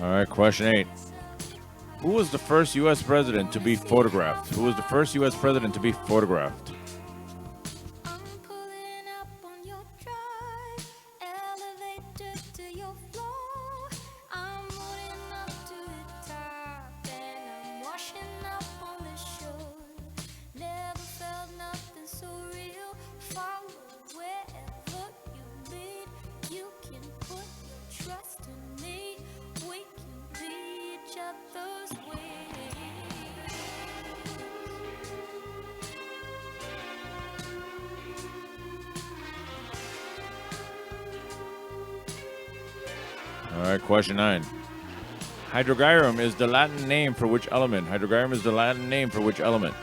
All right, question 8. Who was the first U.S. president to be photographed? Who was the first U.S. president to be photographed? All right, question 9. Hydrogyrum is the Latin name for which element? Hydrogyrum is the Latin name for which element?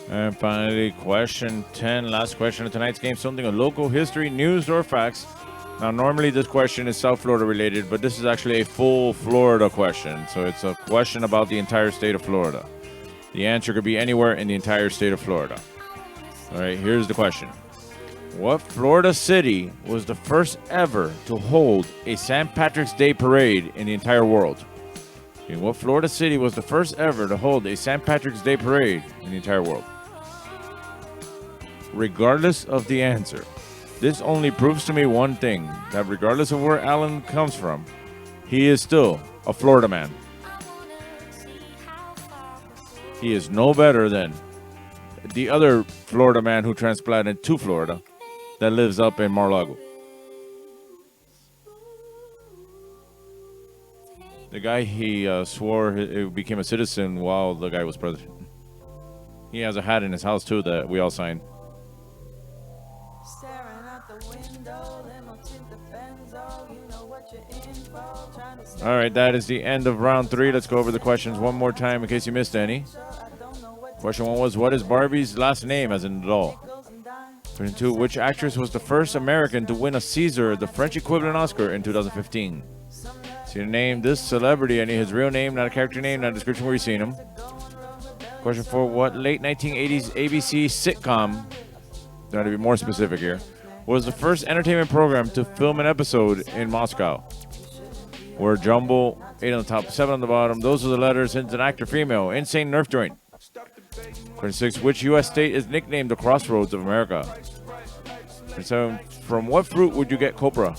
And finally, question 10, last question of tonight's game, something of local history, news, or facts. Now, normally this question is South Florida related, but this is actually a full Florida question. So it's a question about the entire state of Florida. The answer could be anywhere in the entire state of Florida. All right, here's the question. What Florida city was the first ever to hold a St. Patrick's Day parade in the entire world? Okay, what Florida city was the first ever to hold a St. Patrick's Day parade in the entire world? Regardless of the answer, this only proves to me one thing, that regardless of where Alan comes from, he is still a Florida man. He is no better than the other Florida man who transplanted to Florida that lives up in Mar-a-Lago. The guy, he swore he became a citizen while the guy was president. He has a hat in his house too that we all signed. All right, that is the end of round 3. Let's go over the questions one more time in case you missed any. Question 1 was, what is Barbie's last name, as in the doll? Question 2, which actress was the first American to win a Caesar, the French equivalent Oscar, in 2015? See the name, this celebrity, I need his real name, not a character name, not a description where you've seen him. Question 4, what late 1980s ABC sitcom, got to be more specific here, was the first entertainment program to film an episode in Moscow? Where Jumble, 8 on the top, 7 on the bottom. Those are the letters. It's an actor, female. Insane Nerf joint. Question 6. Which U.S. state is nicknamed the Crossroads of America? Question 7. From what fruit would you get copra?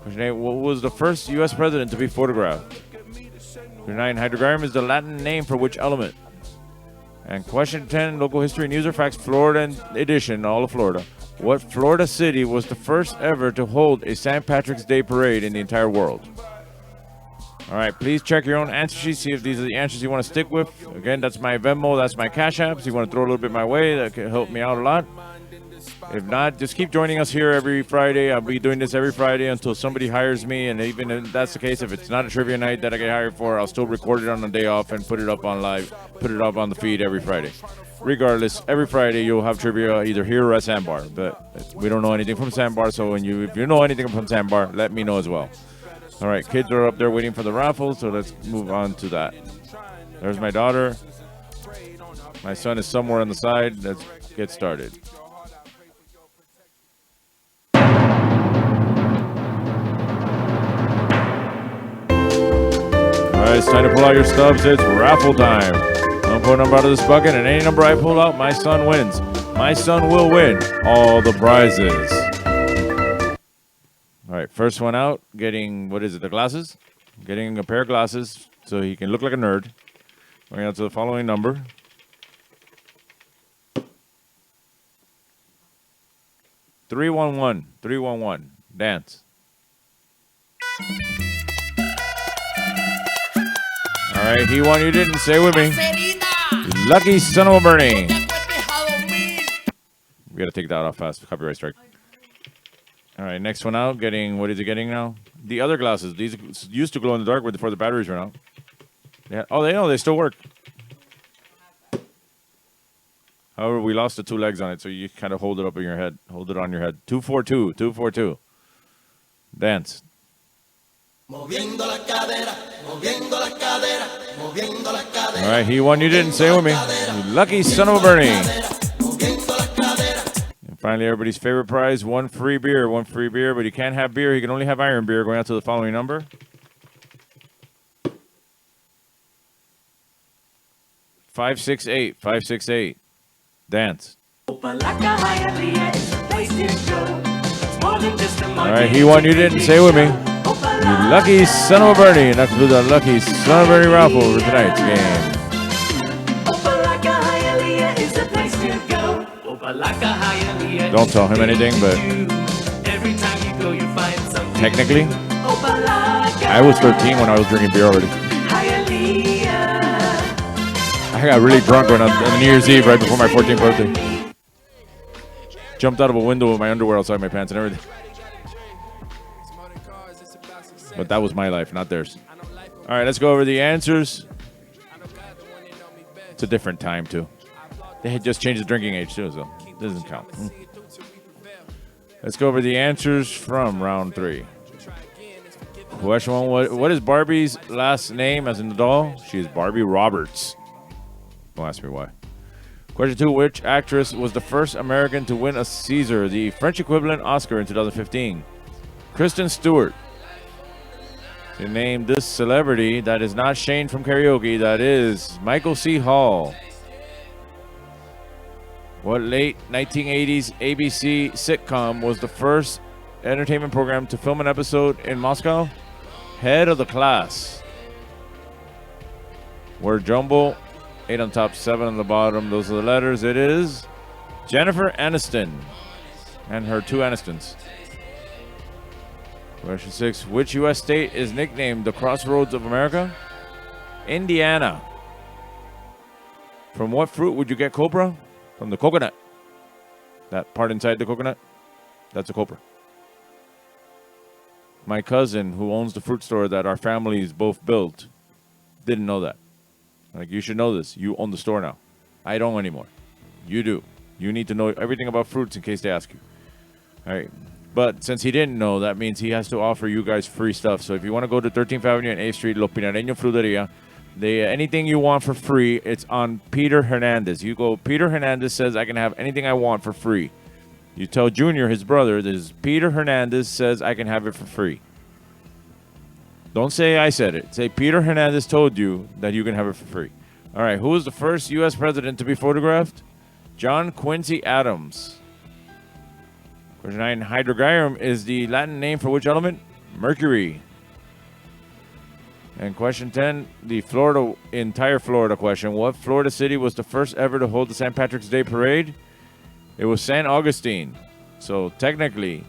Question 8. What was the first U.S. president to be photographed? Question 9. Hydrogyrum is the Latin name for which element? And question 10. Local history, news, or facts, Florida edition, all of Florida. What Florida city was the first ever to hold a St. Patrick's Day parade in the entire world? All right, please check your own answer sheet, see if these are the answers you want to stick with. Again, that's my Venmo, that's my Cash App. So you want to throw a little bit my way, that can help me out a lot. If not, just keep joining us here every Friday. I'll be doing this every Friday until somebody hires me. And even if that's the case, if it's not a trivia night that I get hired for, I'll still record it on the day off and put it up on live, put it up on the feed every Friday. Regardless, every Friday you'll have trivia either here or at Sandbar. But we don't know anything from Sandbar, so if you know anything from Sandbar, let me know as well. All right, kids are up there waiting for the raffle, so let's move on to that. There's my daughter. My son is somewhere on the side. Let's get started. right, it's time to pull out your stubs. It's raffle time. I'm pulling a number out of this bucket, and any number I pull out, my son wins. My son will win all the prizes. All right, first one out, getting, what is it, the glasses? Getting a pair of glasses so he can look like a nerd. Going out to the following number. $311. Dance. All right, he won, you didn't. Say with me. You lucky son of a Bernie. We got to take that off fast. Copyright strike. All right, next one out. Getting, what is he getting now? The other glasses. These used to glow in the dark before the batteries ran out. Yeah. Oh, they still work. However, we lost the two legs on it, so you kind of hold it up in your head. Hold it on your head. 242. 242. Dance. All right, he won, you didn't. Say with me. You lucky son of a Bernie. And finally, everybody's favorite prize, one free beer. One free beer, but he can't have beer. He can only have iron beer. Going out to the following number. 568. 568. Dance. All right, he won, you didn't. Say with me. You lucky son of a Bernie. And that's the lucky son of a Bernie raffle for tonight's game. Don't tell him anything, but technically, I was 13 when I was drinking beer already. I got really drunk on New Year's Eve right before my 14th birthday. Jumped out of a window with my underwear outside my pants and everything. But that was my life, not theirs. All right, let's go over the answers. It's a different time, too. They had just changed the drinking age, too, so it doesn't count. Let's go over the answers from round 3. Question 1, what is Barbie's last name as in the doll? She is Barbie Roberts. Don't ask me why. Question 2, which actress was the first American to win a Caesar, the French equivalent Oscar, in 2015? Kristen Stewart. To name this celebrity that is not Shane from karaoke, that is Michael C. Hall. What late 1980s ABC sitcom was the first entertainment program to film an episode in Moscow? Head of the Class. Word jumble. 8 on top, 7 on the bottom. Those are the letters. It is Jennifer Aniston and her 2 Anistons. Question 6. Which U.S. state is nicknamed the Crossroads of America? Indiana. From what fruit would you get copra? From the coconut. That part inside the coconut, that's a copra. My cousin, who owns the fruit store that our families both built, didn't know that. Like, you should know this. You own the store now. I don't anymore. You do. You need to know everything about fruits in case they ask you. All right. But since he didn't know, that means he has to offer you guys free stuff. So if you want to go to 13th Avenue and 8th Street, Lo Pinareño Fruteria, anything you want for free, it's on Peter Hernandez. You go, Peter Hernandez says I can have anything I want for free. You tell Junior, his brother, this is Peter Hernandez says I can have it for free. Don't say I said it. Say Peter Hernandez told you that you can have it for free. All right, who was the first U.S. president to be photographed? John Quincy Adams. Question 9, hydrogyrum is the Latin name for which element? Mercury. And question 10, the entire Florida question. What Florida city was the first ever to hold the St. Patrick's Day Parade? It was St. Augustine. So technically,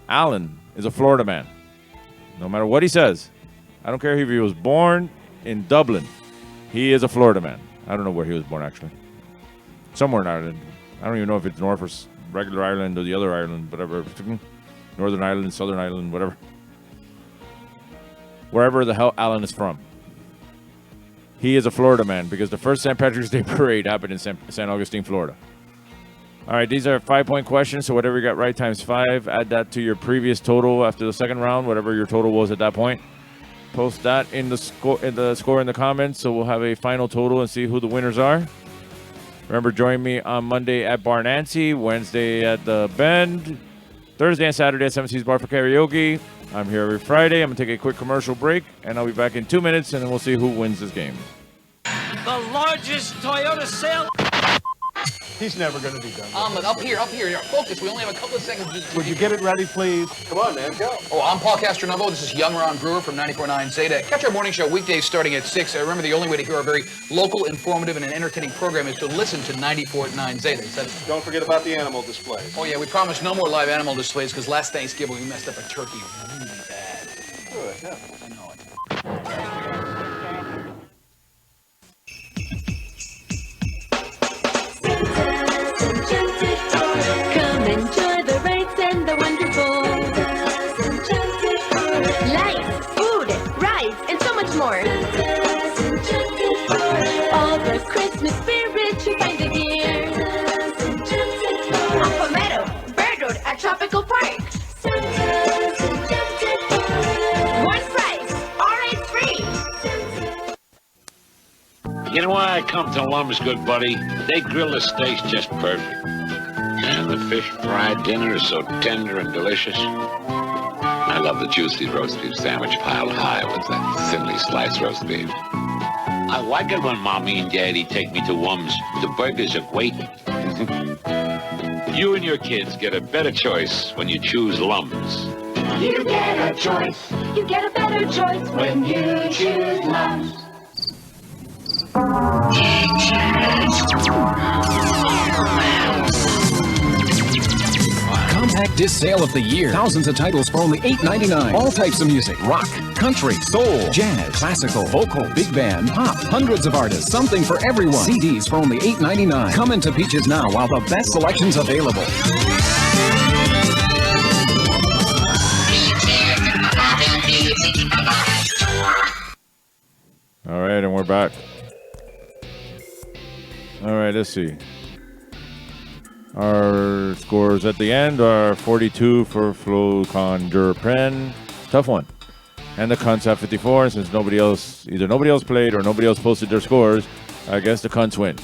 Alan is a Florida man. No matter what he says. I don't care if he was born in Dublin. He is a Florida man. I don't know where he was born, actually. Somewhere in Ireland. I don't even know if it's North or regular Ireland or the other Ireland, whatever. Northern Ireland, Southern Ireland, whatever. Wherever the hell Alan is from. He is a Florida man because the first St. Patrick's Day Parade happened in St. Augustine, Florida. All right, these are 5-point questions, so whatever you got right times 5. Add that to your previous total after the second round, whatever your total was at that point. Post that in the score in the comments, so we'll have a final total and see who the winners are. Remember, join me on Monday at Bar Nancy, Wednesday at the Bend, Thursday and Saturday at 7 Seas Bar for karaoke, I'm here every Friday. I'm going to take a quick commercial break, and I'll be back in 2 minutes, and then we'll see who wins this game. The largest Toyota sale. He's never going to be done. Up here. Focus. We only have a couple of seconds. Would you get it ready, please? Come on, man, go. Oh, I'm Paul Castronovo. This is Young Ron Brewer from 94.9 Zeta. Catch our morning show weekdays starting at 6. Remember, the only way to hear our very local, informative, and entertaining program is to listen to 94.9 Zeta. Don't forget about the animal displays. Oh, yeah, we promise no more live animal displays because last Thanksgiving we messed up a turkey really bad. Good, yeah. I know it. Come enjoy the rides and the wonderful lights, food, rides, and so much more. All the Christmas spirit you find it here. On Palmetto, Bird Road at Tropical Park. One price, all rides free. You know why I come to Lum's, good buddy? They grill the steaks just perfect. And the fish fried dinner is so tender and delicious. I love the juicy roast beef sandwich piled high with that thinly sliced roast beef. I like it when Mommy and Daddy take me to Lum's. The burgers are great. You and your kids get a better choice when you choose Lum's. You get a choice. You get a better choice when you choose Lum's. Compact disc sale of the year. Thousands of titles for only $8.99. All types of music. Rock, country, soul, jazz, classical, vocal, big band, pop. Hundreds of artists. Something for everyone. CDs for only $8.99. Come into Peaches now while the best selection's available. All right, and we're back. All right, let's see. Our scores at the end are 42 for Flo Conjurpen. Tough one. And the Cunts have 54. And since either nobody else played or nobody else posted their scores, I guess the Cunts win.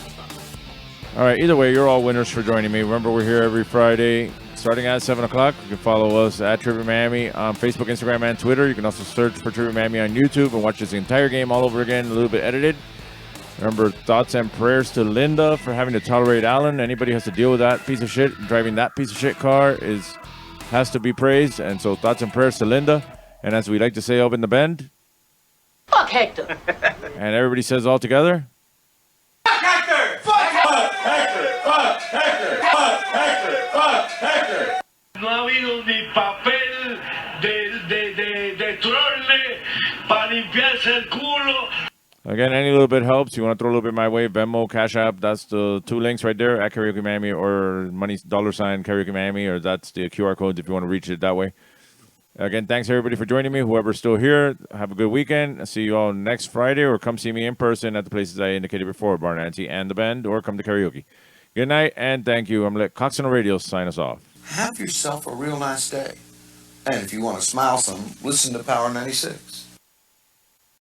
All right, either way, you're all winners for joining me. Remember, we're here every Friday starting at 7 o'clock. You can follow us at Trivia Miami on Facebook, Instagram, and Twitter. You can also search for Trivia Miami on YouTube and watch this entire game all over again, a little bit edited. Remember, thoughts and prayers to Linda for having to tolerate Alan. Anybody has to deal with that piece of shit. Driving that piece of shit car has to be praised. And so thoughts and prayers to Linda. And as we like to say up in the Bend. Fuck Hector. And everybody says all together. Fuck Hector! Fuck Hector! Fuck Hector! Fuck Hector! Fuck Hector! No ha habido ni papel de trole para limpiarse el culo. Again, any little bit helps. You want to throw a little bit my way, Venmo, Cash App, that's the two links right there, at Karaoke Miami or money $$ Karaoke Miami, or that's the QR code if you want to reach it that way. Again, thanks everybody for joining me. Whoever's still here, have a good weekend. I'll see you all next Friday, or come see me in person at the places I indicated before, Bar Nancy and the Bend, or come to karaoke. Good night, and thank you. I'm going to let Cox on the Radio sign us off. Have yourself a real nice day. And if you want to smile some, listen to Power 96.